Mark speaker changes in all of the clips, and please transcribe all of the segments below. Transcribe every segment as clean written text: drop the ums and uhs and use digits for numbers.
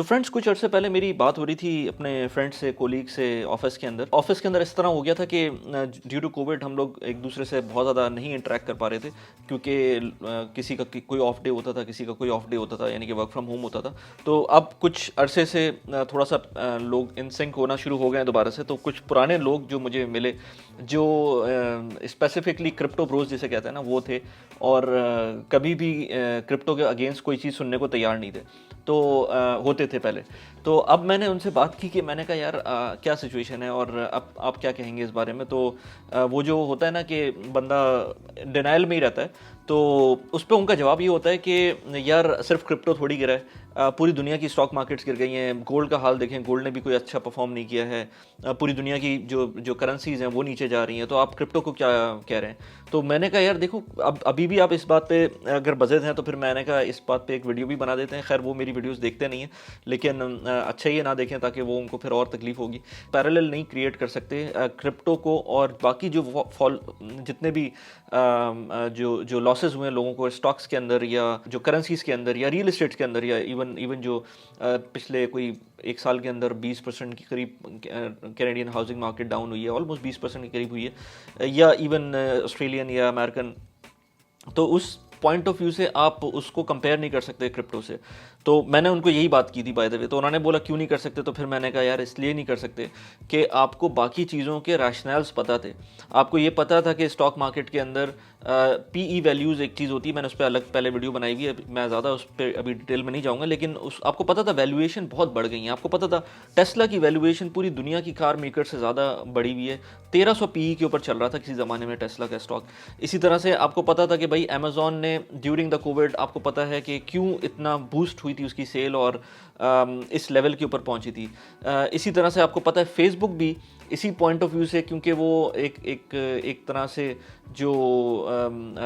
Speaker 1: तो फ्रेंड्स, कुछ अर्से पहले मेरी बात हो रही थी अपने फ्रेंड से, कोलीग से, ऑफिस के अंदर इस तरह हो गया था कि ड्यू टू कोविड हम लोग एक दूसरे से बहुत ज़्यादा नहीं इंटरेक्ट कर पा रहे थे, क्योंकि किसी का कोई ऑफ डे होता था, किसी का कोई ऑफ डे होता था, यानी कि वर्क फ्रॉम होम होता था। तो अब कुछ अरसे से थोड़ा सा लोग इन सिंक होना शुरू हो गए हैं दोबारा से। तो कुछ पुराने लोग जो मुझे मिले, जो स्पेसिफिकली क्रिप्टो ब्रोज जिसे कहते हैं ना, वो थे, और कभी भी क्रिप्टो के अगेंस्ट कोई चीज़ सुनने को तैयार नहीं थे। तो होते थे पहले। तो अब मैंने उनसे बात की कि मैंने कहा यार क्या सिचुएशन है और अब आप क्या कहेंगे इस बारे में। तो वो जो होता है ना कि बंदा डिनाइल में ही रहता है, तो उस पर उनका जवाब ये होता है कि यार सिर्फ क्रिप्टो थोड़ी गिरा है, पूरी दुनिया की स्टॉक मार्केट्स गिर गई हैं। गोल्ड का हाल देखें, गोल्ड ने भी कोई अच्छा परफॉर्म नहीं किया है। पूरी दुनिया की जो करेंसीज हैं वो नीचे जा रही हैं, तो आप क्रिप्टो को क्या कह रहे हैं। तो मैंने कहा यार देखो, अब अभी भी आप इस बात पे अगर बज़द हैं तो फिर मैंने कहा इस बात पे एक वीडियो भी बना देते हैं। खैर वो मेरी वीडियोस देखते नहीं हैं, लेकिन अच्छा ही ना देखें ताकि वो उनको फिर और तकलीफ होगी। पैरेलल नहीं क्रिएट कर सकते क्रिप्टो को और बाकी जो जितने भी जो लॉसेस हुए हैं लोगों को स्टॉक्स के अंदर, या जो करेंसीज के अंदर, या रियल एस्टेट्स के अंदर, या इवन जो पिछले कोई एक साल के अंदर 20% के करीब कैनेडियन हाउसिंग मार्केट डाउन हुई है, ऑलमोस्ट 20% के करीब हुई है, या इवन ऑस्ट्रेलियन या अमेरिकन। तो उस पॉइंट ऑफ व्यू से आप उसको कंपेयर नहीं कर सकते क्रिप्टो से। तो मैंने उनको यही बात की थी बाय द वे। तो उन्होंने बोला क्यों नहीं कर सकते। तो फिर मैंने कहा यार इसलिए नहीं कर सकते कि आपको बाकी चीज़ों के रैशनल्स पता थे। आपको ये पता था कि स्टॉक मार्केट के अंदर पीई वैल्यूज़ एक चीज़ होती है, मैंने उस पर अलग पहले वीडियो बनाई हुई है, मैं ज़्यादा उस पर अभी डिटेल में नहीं जाऊँगा। लेकिन आपको पता था वैल्यूएशन बहुत बढ़ गई है। आपको पता था टेस्ला की वैल्यूएशन पूरी दुनिया की कार मेकर से ज़्यादा बढ़ी हुई है। 1300 पीई के ऊपर चल रहा था किसी ज़माने में टेस्ला का स्टॉक। इसी तरह से आपको पता था कि भाई अमेज़ॉन ने ड्यूरिंग द कोविड, आपको पता है कि क्यों इतना बूस्ट हुई थी उसकी सेल और इस लेवल के ऊपर पहुंची थी। इसी तरह से आपको पता है फेसबुक भी इसी पॉइंट ऑफ व्यू से, क्योंकि वो एक तरह से जो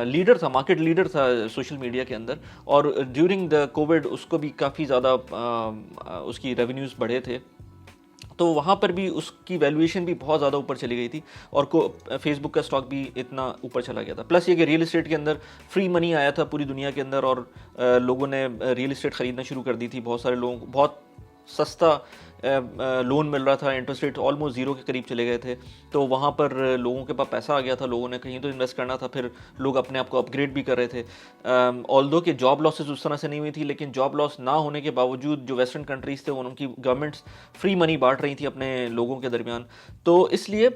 Speaker 1: लीडर था, मार्केट लीडर था सोशल मीडिया के अंदर, और ड्यूरिंग द कोविड उसको भी काफ़ी ज़्यादा उसकी रेवेन्यूज़ बढ़े थे। तो वहाँ पर भी उसकी वैल्यूएशन भी बहुत ज़्यादा ऊपर चली गई थी, और फेसबुक का स्टॉक भी इतना ऊपर चला गया था। प्लस ये कि रियल एस्टेट के अंदर फ्री मनी आया था पूरी दुनिया के अंदर, और लोगों ने रियल एस्टेट ख़रीदना शुरू कर दी थी। बहुत सारे लोगों को बहुत सस्ता लोन मिल रहा था, इंटरेस्ट रेट ऑलमोस्ट ज़ीरो के करीब चले गए थे। तो वहाँ पर लोगों के पास पैसा आ गया था, लोगों ने कहीं तो इन्वेस्ट करना था, फिर लोग अपने आप को अपग्रेड भी कर रहे थे। ऑल्दो कि जॉब लॉसेस उस तरह से नहीं हुई थी, लेकिन जॉब लॉस ना होने के बावजूद जो वेस्टर्न कंट्रीज़ थे उनकी गवर्नमेंट्स फ्री मनी बांट रही थी अपने लोगों के दरमियान। तो इसलिए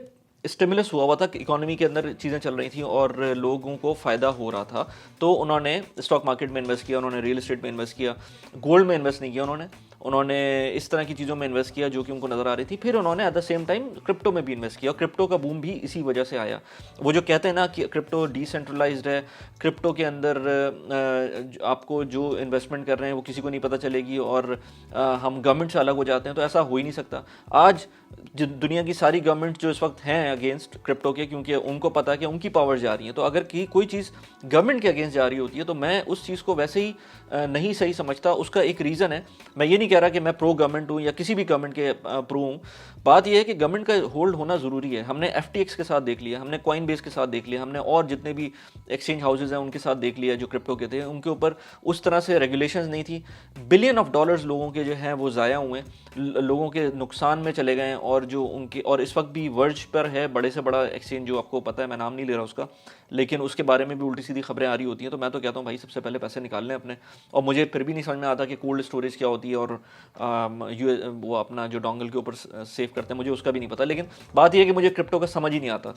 Speaker 1: स्टिमुलस हुआ था कि इकोनॉमी के अंदर चीज़ें चल रही थी और लोगों को फ़ायदा हो रहा था। तो उन्होंने स्टॉक मार्केट में इन्वेस्ट किया, उन्होंने रियल एस्टेट में इन्वेस्ट किया, गोल्ड में इन्वेस्ट नहीं किया उन्होंने इस तरह की चीज़ों में इन्वेस्ट किया जो कि उनको नज़र आ रही थी। फिर उन्होंने at the same time crypto में भी इन्वेस्ट किया, और क्रिप्टो का बूम भी इसी वजह से आया। वो जो कहते हैं ना कि क्रिप्टो डिसेंट्रलाइज्ड है, क्रिप्टो के अंदर आपको जो इन्वेस्टमेंट कर रहे हैं वो किसी को नहीं पता चलेगी, और हम गवर्नमेंट से अलग हो जाते हैं, तो ऐसा हो ही नहीं सकता। आज दुनिया की सारी गवर्नमेंट जो इस वक्त हैं अगेंस्ट क्रिप्टो के, क्योंकि उनको पता है कि उनकी पावर जा रही है। तो अगर कोई चीज़ गवर्नमेंट के अगेंस्ट जा रही होती है तो मैं उस चीज़ को वैसे ही नहीं सही समझता। उसका एक रीज़न है, मैं ये नहीं कह रहा कि मैं प्रो गवर्नमेंट हूँ या किसी भी गवर्नमेंट के प्रो हूँ। बात यह है कि गवर्नमेंट का होल्ड होना ज़रूरी है। हमने FTX के साथ देख लिया, हमने कॉइनबेस के साथ देख लिया, हमने और जितने भी एक्सचेंज हाउसेज हैं उनके साथ देख लिया जो क्रिप्टो के थे, उनके ऊपर उस तरह से रेगुलेशंस नहीं थी। बिलियन ऑफ डॉलर्स लोगों के जो हैं वो ज़ाया हुए, लोगों के नुकसान में चले गए। और जो उनके, और इस वक्त भी वर्ज पर है बड़े से बड़ा एक्सचेंज, जो आपको पता है, मैं नाम नहीं ले रहा उसका, लेकिन उसके बारे में भी उल्टी सीधी खबरें आ रही होती हैं। तो मैं तो कहता हूँ भाई सबसे पहले पैसे निकाल लें अपने। और मुझे फिर भी नहीं समझ में आता कि कोल्ड स्टोरेज क्या होती है, और वो अपना जो डोंगल के ऊपर सेव करते हैं, मुझे उसका भी नहीं पता। लेकिन बात यह है कि मुझे क्रिप्टो का समझ ही नहीं आता।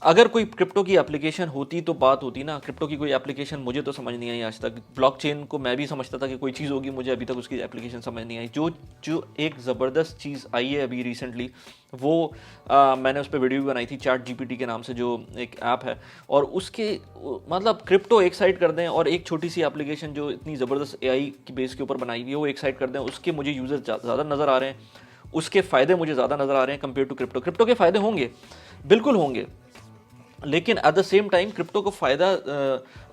Speaker 1: अगर कोई क्रिप्टो की एप्लीकेशन होती तो बात होती ना। क्रिप्टो की कोई एप्लीकेशन मुझे तो समझ नहीं आई आज तक। ब्लॉकचेन को मैं भी समझता था कि कोई चीज़ होगी, मुझे अभी तक उसकी एप्लीकेशन समझ नहीं आई। जो एक ज़बरदस्त चीज़ आई है अभी रिसेंटली, वो मैंने उस पर वीडियो भी बनाई थी, ChatGPT के नाम से जो एक ऐप है। और उसके मतलब क्रिप्टो एक साइड कर दें, और एक छोटी सी एप्लीकेशन जो इतनी ज़बरदस्त AI की बेस के ऊपर बनाई हुई है वो एक साइड कर दें, उसके मुझे यूज़र ज़्यादा नज़र आ रहे हैं, उसके फ़ायदे मुझे ज़्यादा नज़र आ रहे हैं कंपेयर टू क्रिप्टो। क्रिप्टो के फ़ायदे होंगे, बिल्कुल होंगे, लेकिन at the same time crypto को फ़ायदा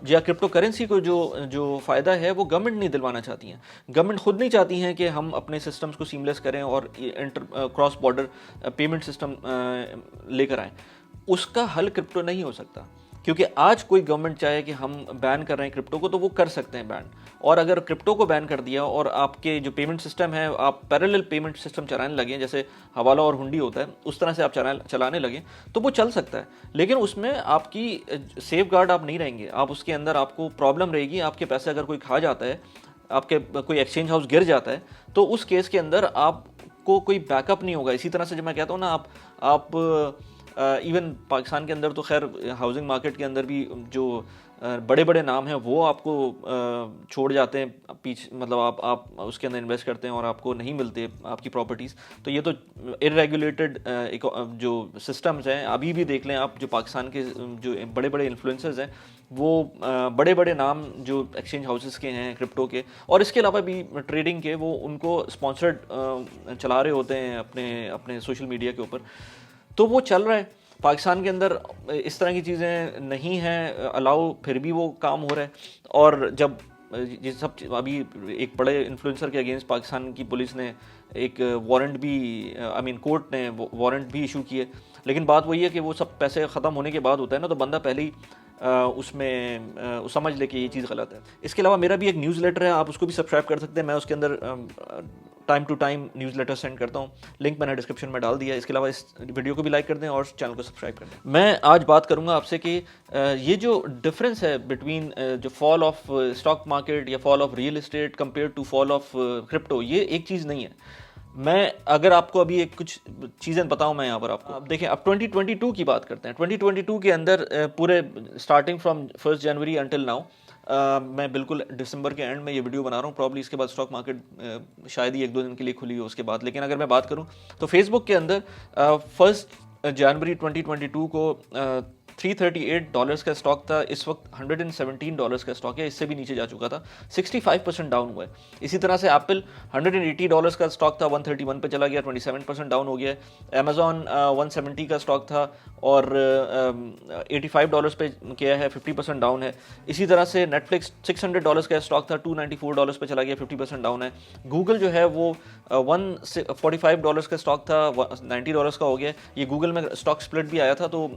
Speaker 1: या क्रिप्टो करेंसी को जो फ़ायदा है वो गवर्नमेंट नहीं दिलवाना चाहती हैं। गवर्नमेंट खुद नहीं चाहती हैं कि हम अपने सिस्टम्स को सीमलेस करें और क्रॉस बॉर्डर पेमेंट सिस्टम लेकर आएँ। उसका हल क्रिप्टो नहीं हो सकता। क्योंकि आज कोई गवर्नमेंट चाहे कि हम बैन कर रहे हैं क्रिप्टो को तो वो कर सकते हैं बैन। और अगर क्रिप्टो को बैन कर दिया और आपके जो पेमेंट सिस्टम है आप पैरेलल पेमेंट सिस्टम चलाने लगे, जैसे हवाला और हुंडी होता है उस तरह से आप चलाने लगे तो वो चल सकता है, लेकिन उसमें आपकी सेफ गार्ड आप नहीं रहेंगे। आप उसके अंदर आपको प्रॉब्लम रहेगी, आपके पैसे अगर कोई खा जाता है, आपके कोई एक्सचेंज हाउस गिर जाता है तो उस केस के अंदर आपको कोई बैकअप नहीं होगा। इसी तरह से जब मैं कहता हूँ ना, आप इवन पाकिस्तान के अंदर तो खैर हाउसिंग मार्केट के अंदर भी जो बड़े बड़े नाम हैं वो आपको छोड़ जाते हैं पीछे, मतलब आप उसके अंदर इन्वेस्ट करते हैं और आपको नहीं मिलते आपकी प्रॉपर्टीज़। तो ये तो इरेगुलेटेड जो सिस्टम्स हैं, अभी भी देख लें आप, जो पाकिस्तान के जो बड़े बड़े इन्फ्लुएंसर्स हैं वो बड़े बड़े नाम जो एक्सचेंज हाउसेस के हैं क्रिप्टो के, और इसके अलावा भी ट्रेडिंग के, वो उनको स्पॉन्सर्ड चला रहे होते हैं अपने अपने सोशल मीडिया के ऊपर। तो वो चल रहा है पाकिस्तान के अंदर, इस तरह की चीज़ें नहीं हैं अलाउ, फिर भी वो काम हो रहा है। और जब ये सब अभी एक बड़े इन्फ्लुएंसर के अगेंस्ट पाकिस्तान की पुलिस ने एक वारंट भी, आई मीन कोर्ट ने वारंट भी इशू किए, लेकिन बात वही है कि वो सब पैसे ख़त्म होने के बाद होता है ना, तो बंदा पहले ही उसमें समझ ले कि ये चीज़ गलत है। इसके अलावा मेरा भी एक न्यूज़लेटर है, आप उसको भी सब्सक्राइब कर सकते हैं। मैं उसके अंदर time to time newsletter send करता हूँ, लिंक मैंने डिस्क्रिप्शन में डाल दिया है। इसके अलावा इस वीडियो को भी लाइक कर दें और चैनल को सब्सक्राइब कर दें। मैं आज बात करूँगा आपसे कि ये जो डिफरेंस है बिटवीन जो फॉल ऑफ स्टॉक मार्केट या fall of real estate compare to fall of crypto, ये एक चीज़ नहीं है। मैं अगर आपको अभी एक कुछ चीज़ें बताऊं मैं यहाँ पर आपको, आप देखें, अब 2022 की बात करते हैं। 2022 के अंदर पूरे starting from 1 January until now, मैं बिल्कुल दिसंबर के एंड में ये वीडियो बना रहा हूँ, प्रॉब्ली इसके बाद स्टॉक मार्केट शायद ही 1-2 दिन के लिए खुली हो उसके बाद। लेकिन अगर मैं बात करूँ तो फेसबुक के अंदर 1 जनवरी 2022 को $338 का स्टॉक था, इस वक्त $117 का स्टॉक है, इससे भी नीचे जा चुका था, 65% डाउन हुआ है। इसी तरह से एप्पल $180 का स्टॉक था, 131 पे चला गया, 27% डाउन हो गया। अमेजॉन 170 का स्टॉक था और $85 पे किया है, 50% डाउन है। इसी तरह से नेटफ्लिक्स $600 का स्टॉक था, $294 पे चला गया, 50% डाउन है। गूगल जो है वो $145 का स्टॉक था, $90 का हो गया। ये गूगल में स्टॉक स्प्लिट भी आया था तो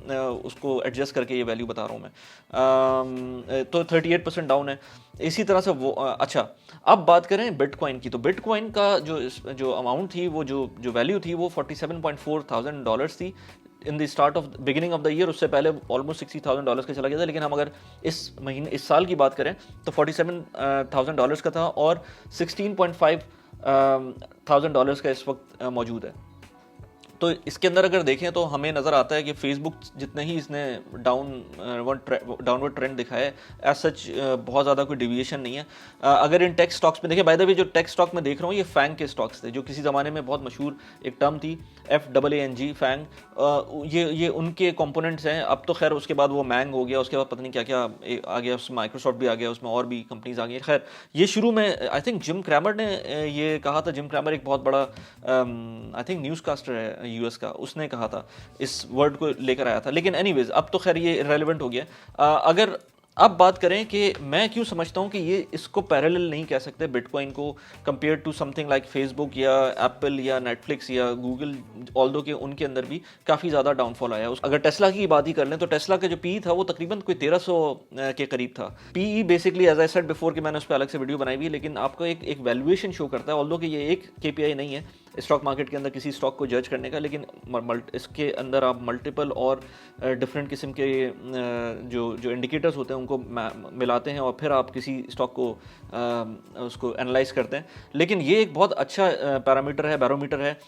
Speaker 1: उसको एडजस्ट करके ये वैल्यू बता रहा हूँ मैं। तो 38% डाउन है। इसी तरह से वो अच्छा, अब बात करें बिटकॉइन की, तो बिटकॉइन का जो अमाउंट थी, वो जो वैल्यू थी वो $47,400 थी in the start of beginning of the year. उससे पहले ऑलमोस्ट $60,000 का चला गया था। लेकिन हम अगर इस साल की बात करें तो $47,000 का था और $16,500 का इस वक्त मौजूद है। तो इसके अंदर अगर देखें तो हमें नज़र आता है कि फेसबुक जितने ही इसने डाउनवर्ड ट्रेंड दिखाया है, एज सच बहुत ज़्यादा कोई डिविएशन नहीं है। अगर इन टेक स्टॉक्स में देखें, बाय द वे जो टेक स्टॉक में देख रहा हूँ ये फैंग के स्टॉक्स थे, जो किसी ज़माने में बहुत मशहूर एक टर्म थी, FAANG, फैंग। ये उनके कंपोनेंट्स हैं। अब तो खैर उसके बाद वो मैंग हो गया, उसके बाद पता नहीं क्या क्या आ गया, उसमें माइक्रोसॉफ्ट भी आ गया, उसमें और भी कंपनीज आ गई। खैर ये शुरू में आई थिंक जिम क्रैमर ने ये कहा था, जिम क्रैमर एक बहुत बड़ा आई थिंक न्यूज़ कास्टर है US का, उसने कहा था, इस वर्ड को लेकर आया था। लेकिन एनीवेज अब तो खैर ये इररिलेवेंट हो गया। अगर अब बात करें कि मैं क्यों समझता हूँ कि ये इसको पैरेलल नहीं कह सकते बिटकॉइन को compare to something like Facebook या एप्पल या नेटफ्लिक्स या गूगल, ऑल्दो के उनके अंदर भी काफ़ी ज़्यादा डाउनफॉल आया। अगर टेस्ला की बात ही कर लें तो टेस्ला का जो पी था वो तकरीबन कोई 1300 के करीब था। पी basically as I said before कि मैंने उस पर अलग से वीडियो बनाई हुई है, लेकिन आपको एक वैल्यूएशन शो करता है, ऑल्दो कि ये एक KPI नहीं है स्टॉक मार्केट के अंदर किसी स्टॉक को जज करने का, लेकिन इसके अंदर आप मल्टीपल और डिफरेंट किस्म के जो इंडिकेटर्स होते हैं उनको मिलाते हैं और फिर आप किसी स्टॉक को उसको एनालाइज करते हैं। लेकिन ये एक बहुत अच्छा पैरामीटर है, बैरोमीटर है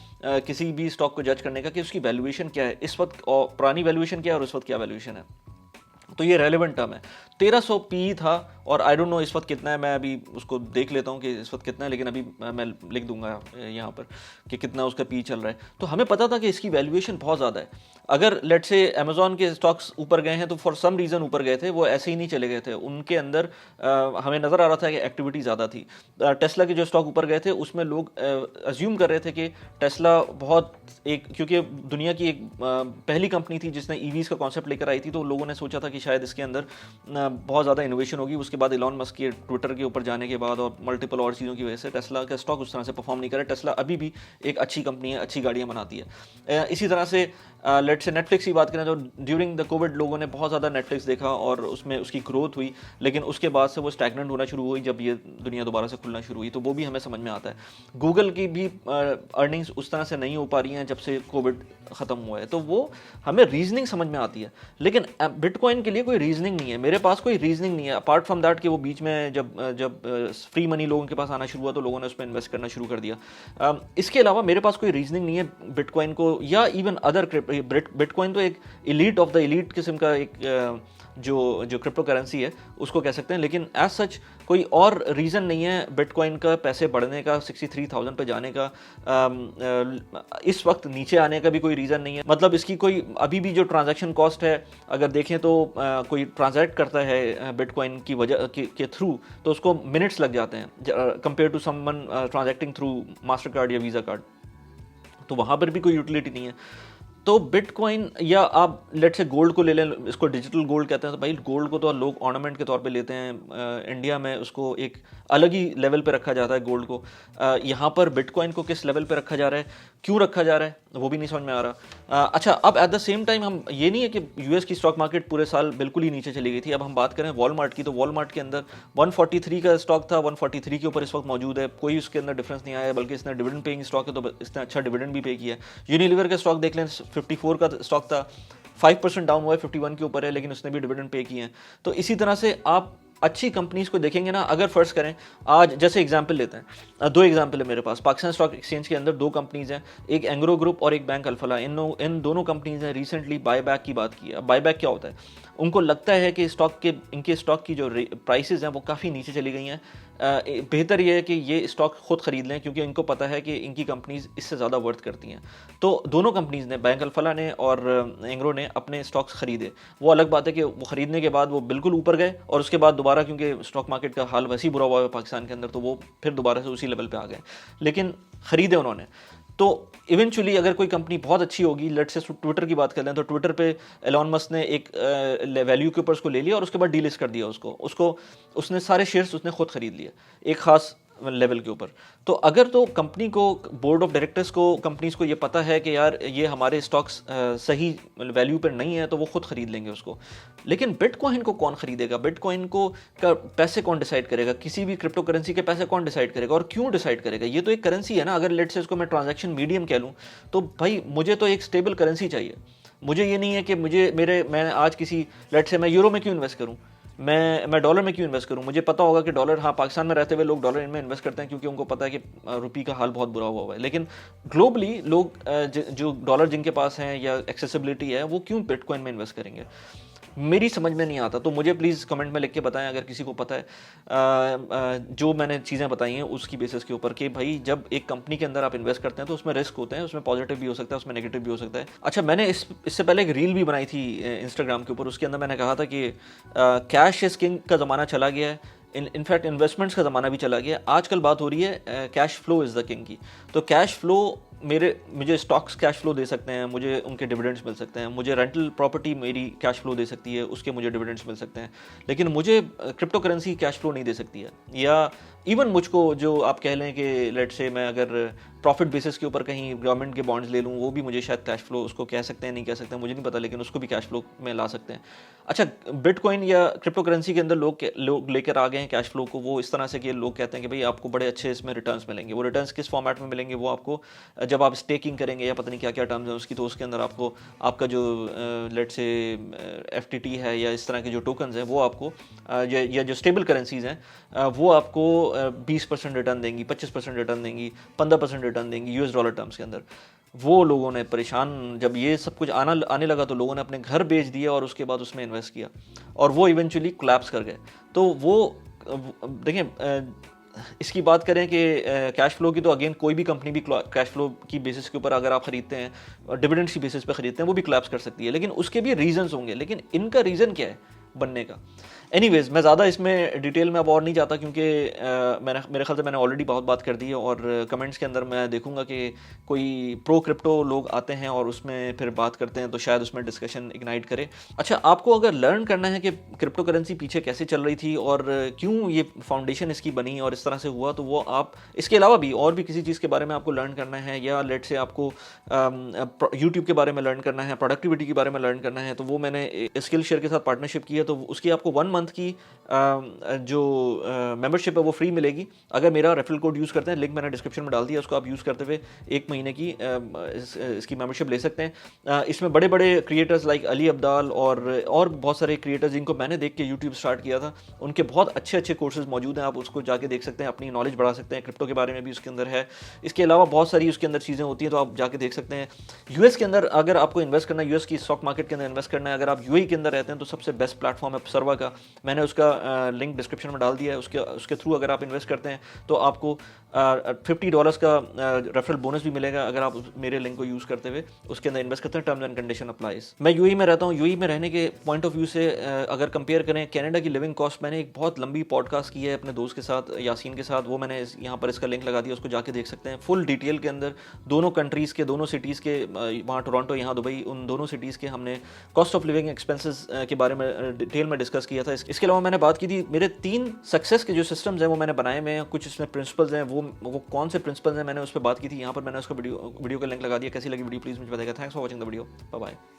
Speaker 1: किसी भी स्टॉक को जज करने का कि उसकी वैल्यूएशन क्या है इस वक्त, और पुरानी वैल्यूएशन क्या है और इस वक्त क्या वैल्यूएशन है। तो ये रेलेवेंट टर्म है। 1300 PE था और आई डोंट नो इस वक्त कितना है, मैं अभी उसको देख लेता हूँ कि इस वक्त कितना है, लेकिन अभी मैं लिख दूंगा यहाँ पर कि कितना उसका PE चल रहा है। तो हमें पता था कि इसकी वैल्यूएशन बहुत ज़्यादा है। अगर लेट्स से अमेजॉन के स्टॉक्स ऊपर गए हैं तो फॉर सम रीज़न ऊपर गए थे, वो ऐसे ही नहीं चले गए थे, उनके अंदर हमें नज़र आ रहा था कि एक्टिविटी ज़्यादा थी। टेस्ला के जो स्टॉक ऊपर गए थे उसमें लोग अज्यूम कर रहे थे कि टेस्ला बहुत क्योंकि दुनिया की एक पहली कंपनी थी जिसने EVs का कॉन्सेप्ट लेकर आई थी, तो लोगों ने सोचा था कि शायद इसके अंदर बहुत ज़्यादा इनोवेशन होगी। उसके बाद इलॉन मस्क के ट्विटर के ऊपर जाने के बाद और मल्टीपल और चीज़ों की वजह से टेस्ला का स्टॉक उस तरह से परफॉर्म नहीं करे। टेस्ला अभी भी एक अच्छी कंपनी है, अच्छी गाड़ियाँ बनाती है। इसी तरह से लेट से नेटफ्लिक्स की बात करें तो ड्यूरिंग द कोविड लोगों ने बहुत ज़्यादा नेटफ्लिक्स देखा और उसमें उसकी ग्रोथ हुई, लेकिन उसके बाद से वो स्टैग्नेंट होना शुरू हुई जब ये दुनिया दोबारा से खुलना शुरू हुई, तो वो भी हमें समझ में आता है। गूगल की भी अर्निंग्स उस तरह से नहीं हो पा रही हैं जब से कोविड ख़त्म हुआ है, तो वो हमें रीजनिंग समझ में आती है, लेकिन बिटकॉइन के लिए कोई रीजनिंग नहीं है, मेरे पास कोई रीजनिंग नहीं है अपार्ट फ्रॉम दैट कि वो बीच में जब फ्री मनी लोगों के पास आना शुरू हुआ तो लोगों ने उस पर इन्वेस्ट करना शुरू कर दिया। इसके अलावा मेरे पास कोई रीजनिंग नहीं है बिटकॉइन को या इवन अदर बिटकॉइन तो एक एलीट ऑफ द एलीट किस्म का एक जो क्रिप्टो करेंसी है उसको कह सकते हैं, लेकिन एज सच कोई और रीज़न नहीं है बिटकॉइन का पैसे बढ़ने का, 63,000 पे जाने का, इस वक्त नीचे आने का भी कोई रीज़न नहीं है। मतलब इसकी कोई अभी भी जो ट्रांजैक्शन कॉस्ट है अगर देखें तो कोई ट्रांजैक्ट करता है बिटकॉइन की वजह के थ्रू तो उसको मिनट्स लग जाते हैं compare to someone transacting through Mastercard या वीज़ा कार्ड, तो वहाँ पर भी कोई यूटिलिटी नहीं है। तो बिटकॉइन या आप लेट से गोल्ड को ले लें, इसको डिजिटल गोल्ड कहते हैं, तो भाई गोल्ड को तो लोग ऑर्नामेंट के तौर पे लेते हैं, इंडिया में उसको एक अलग ही लेवल पे रखा जाता है गोल्ड को। यहाँ पर बिटकॉइन को किस लेवल पे रखा जा रहा है, क्यों रखा जा रहा है, वो भी नहीं समझ में आ रहा। अच्छा, अब एट द सेम टाइम हम ये नहीं है कि यूएस की स्टॉक मार्केट पूरे साल बिल्कुल ही नीचे चली गई थी। अब हम बात करें वॉलमार्ट की, तो वॉलमार्ट के अंदर 143 का स्टॉक था, 143 के ऊपर इस वक्त मौजूद है, कोई उसके अंदर डिफरेंस नहीं आया, बल्कि इसने डिविडेंड पेइंग स्टॉक है तो इसने अच्छा डिविडेंड भी पे किया है। यूनिलीवर का स्टॉक देख लें, 54 का स्टॉक था, 5% डाउन हुआ है, 51 के ऊपर है, लेकिन उसने भी डिविडेंड पे किए हैं। तो इसी तरह से आप अच्छी कंपनीज को देखेंगे ना, अगर फर्स्ट करें आज जैसे एग्जांपल लेते हैं, दो एग्जांपल है मेरे पास, पाकिस्तान स्टॉक एक्सचेंज के अंदर दो कंपनीज हैं, एक एंग्रो ग्रुप और एक बैंक अल्फला। इन दोनों कंपनीज ने रिसेंटली बायबैक की बात की है। अब बायबैक क्या होता है, उनको लगता है कि इनके स्टॉक की जो प्राइसेस हैं वो काफ़ी नीचे चली गई हैं, बेहतर ये है कि ये स्टॉक खुद ख़रीद लें, क्योंकि इनको पता है कि इनकी कंपनीज इससे ज़्यादा वर्थ करती हैं। तो दोनों कंपनीज ने, बैंक अल्फला ने और एंग्रो ने, अपने स्टॉक्स खरीदे। वो अलग बात है कि वो ख़रीदने के बाद वो बिल्कुल ऊपर गए और उसके बाद दोबारा, क्योंकि स्टॉक मार्केट का हाल वैसे ही बुरा हुआ है पाकिस्तान के अंदर, तो वो फिर दोबारा से उसी लेवल पर आ गए, लेकिन ख़रीदे उन्होंने। तो इवेंचुअली अगर कोई कंपनी बहुत अच्छी होगी, लेट से ट्विटर की बात कर लें, तो ट्विटर पे एलॉन मस्क ने एक वैल्यू के ऊपर उसको ले लिया और उसके बाद डीलिस्ट कर दिया उसको उसने सारे शेयर्स उसने खुद खरीद लिए एक खास लेवल के ऊपर। तो अगर तो कंपनी को, बोर्ड ऑफ डायरेक्टर्स को, कंपनीज को ये पता है कि यार ये हमारे स्टॉक्स सही वैल्यू पर नहीं है, तो वो खुद खरीद लेंगे उसको। लेकिन बिटकॉइन को कौन खरीदेगा, बिटकॉइन को का पैसे कौन डिसाइड करेगा, किसी भी क्रिप्टो करेंसी के पैसे कौन डिसाइड करेगा और क्यों डिसाइड करेगा? ये तो एक करेंसी है ना। अगर लेट से इसको मैं ट्रांजैक्शन मीडियम कह लूँ, तो भाई मुझे तो एक स्टेबल करेंसी चाहिए। मुझे ये नहीं है कि मैं आज किसी, लेट से मैं यूरो में क्यों इन्वेस्ट करूँ, मैं डॉलर में क्यों इन्वेस्ट करूं? मुझे पता होगा कि डॉलर, हाँ पाकिस्तान में रहते हुए लोग डॉलर इनमें इन्वेस्ट करते हैं क्योंकि उनको पता है कि रुपये का हाल बहुत बुरा हुआ है, लेकिन ग्लोबली लोग जो डॉलर जिनके पास हैं या एक्सेसिबिलिटी है, वो क्यों बिटकॉइन में इन्वेस्ट करेंगे? मेरी समझ में नहीं आता। तो मुझे प्लीज़ कमेंट में लिख के बताएं अगर किसी को पता है जो मैंने चीज़ें बताई हैं उसकी बेसिस के ऊपर, कि भाई जब एक कंपनी के अंदर आप इन्वेस्ट करते हैं तो उसमें रिस्क होते हैं, उसमें पॉजिटिव भी हो सकता है, उसमें नेगेटिव भी हो सकता है। अच्छा, मैंने इससे पहले एक रील भी बनाई थी इंस्टाग्राम के ऊपर, उसके अंदर मैंने कहा था कि कैश इज किंग का ज़माना चला गया है, इनफैक्ट इन्वेस्टमेंट्स का ज़माना भी चला गया। आजकल बात हो रही है cash flow is the king की। तो कैश फ्लो, मुझे स्टॉक्स कैश फ्लो दे सकते हैं, मुझे उनके डिविडेंड्स मिल सकते हैं, मुझे रेंटल प्रॉपर्टी मेरी कैश फ्लो दे सकती है, उसके मुझे डिविडेंड्स मिल सकते हैं, लेकिन मुझे क्रिप्टो करेंसी कैश फ्लो नहीं दे सकती है। या इवन मुझको, जो आप कह लें कि लेट से मैं अगर प्रॉफिट बेसिस के ऊपर कहीं गवर्नमेंट के बॉन्ड्स ले लूँ, वो भी मुझे शायद कैश फ्लो, उसको कह सकते हैं, नहीं कह सकते हैं मुझे नहीं पता, लेकिन उसको भी कैश फ्लो में ला सकते हैं। अच्छा, बिटकॉइन या क्रिप्टो करेंसी के अंदर लोग लेकर आ गए हैं कैश फ्लो को, वो इस तरह से कि लोग कहते हैं कि भाई आपको बड़े अच्छे इसमें रिटर्न्स मिलेंगे। वो रिटर्न्स किस फॉर्मेट में मिलेंगे? वो आपको जब आप स्टेकिंग करेंगे या पता नहीं क्या क्या टर्म्स हैं उसकी, तो उसके अंदर आपको आपका जो लेट से FTT है या इस तरह के जो टोकन्स हैं वो आपको या जो स्टेबल करेंसीज हैं वो आपको 20% रिटर्न देंगी, 25% रिटर्न देंगी, 15% रिटर्न देंगी US डॉलर टर्म्स के अंदर। वो लोगों ने परेशान, जब ये सब कुछ आने लगा तो लोगों ने अपने घर बेच दिया और उसके बाद उसमें इन्वेस्ट किया और वो इवेंचुअली कोलैप्स कर गए। तो वो देखें, इसकी बात करें कि कैश फ्लो की, तो अगेन कोई भी कंपनी भी कैश फ्लो की बेसिस के ऊपर अगर आप ख़रीदते हैं, डिविडेंड्स की बेसिस पे ख़रीदते हैं, वो भी कोलैप्स कर सकती है, लेकिन उसके भी रीजंस होंगे। लेकिन इनका रीज़न क्या है? बनने का। एनीवेज, मैं ज़्यादा इसमें डिटेल में अब और नहीं जाता, क्योंकि मेरे ख्याल से मैंने ऑलरेडी बहुत बात कर दी है, और कमेंट्स के अंदर मैं देखूंगा कि कोई प्रो क्रिप्टो लोग आते हैं और उसमें फिर बात करते हैं, तो शायद उसमें डिस्कशन इग्नाइट करे। अच्छा, आपको अगर लर्न करना है कि क्रिप्टो करेंसी पीछे कैसे चल रही थी और क्यों ये फाउंडेशन इसकी बनी और इस तरह से हुआ, तो वो आप इसके अलावा भी और भी किसी चीज़ के बारे में आपको लर्न करना है, या लेट से आपको यूट्यूब के बारे में लर्न करना है, प्रोडक्टिविटी के बारे में लर्न करना है, तो वो मैंने स्किल शेयर के साथ पार्टनरशिप की है, तो उसकी आपको 1 मंथ की जो मेंबरशिप है वो फ्री मिलेगी अगर मेरा रेफरल कोड यूज़ करते हैं। लिंक मैंने डिस्क्रिप्शन में डाल दिया, उसको आप यूज़ करते हुए 1 महीने की इसकी मेंबरशिप ले सकते हैं। इसमें बड़े बड़े क्रिएटर्स लाइक अली अब्दाल और बहुत सारे क्रिएटर्स जिनको मैंने देख के यूट्यूब स्टार्ट किया था, उनके बहुत अच्छे अच्छे कोर्सेज मौजूद हैं, आप उसको जाके देख सकते हैं, अपनी नॉलेज बढ़ा सकते हैं, क्रिप्टो के बारे में भी उसके अंदर है। इसके अलावा बहुत सारी उसके अंदर चीज़ें होती हैं, तो आप जाके देख सकते हैं। यूएस के अंदर अगर आपको इन्वेस्ट करना है, यूएस की स्टॉक मार्केट के अंदर इन्वेस्ट करना है, अगर आप यूएई के अंदर रहते हैं, तो सबसे बेस्ट प्लेटफॉर्म है सर्वा का। मैंने उसका लिंक डिस्क्रिप्शन में डाल दिया है। उसके थ्रू अगर आप इन्वेस्ट करते हैं तो आपको $50 का रेफरल बोनस भी मिलेगा अगर आप मेरे लिंक को यूज़ करते हुए उसके अंदर इन्वेस्ट करते हैं। Terms and condition applies. मैं यूएई में रहता हूँ। यूएई में रहने के पॉइंट ऑफ व्यू से अगर कंपेयर करें कनाडा की लिविंग कॉस्ट, मैंने एक बहुत लंबी पॉडकास्ट की है अपने दोस्त के साथ, यासीन के साथ, वो मैंने यहाँ पर इसका लिंक लगा दिया, उसको जाके देख सकते हैं फुल डिटेल के अंदर। दोनों कंट्रीज़ के, दोनों सिटीज़ के, वहाँ टोरंटो, यहाँ दुबई, उन दोनों सिटीज़ के हमने कॉस्ट ऑफ लिविंग एक्सपेंसेस के बारे में डिटेल में डिस्कस किया था। इसके अलावा मैंने बात की थी मेरे 3 सक्सेस के जो सिस्टम्स हैं वो मैंने बनाए में, कुछ इसमें प्रिंसिपल्स हैं, वो कौन से प्रिंसिपल्स हैं मैंने उस पर बात की थी। यहाँ पर मैंने उसका वीडियो का लिंक लगा दिया। कैसी लगी वीडियो प्लीज़ मुझे बताइएगा। Thanks for watching the video. Bye bye.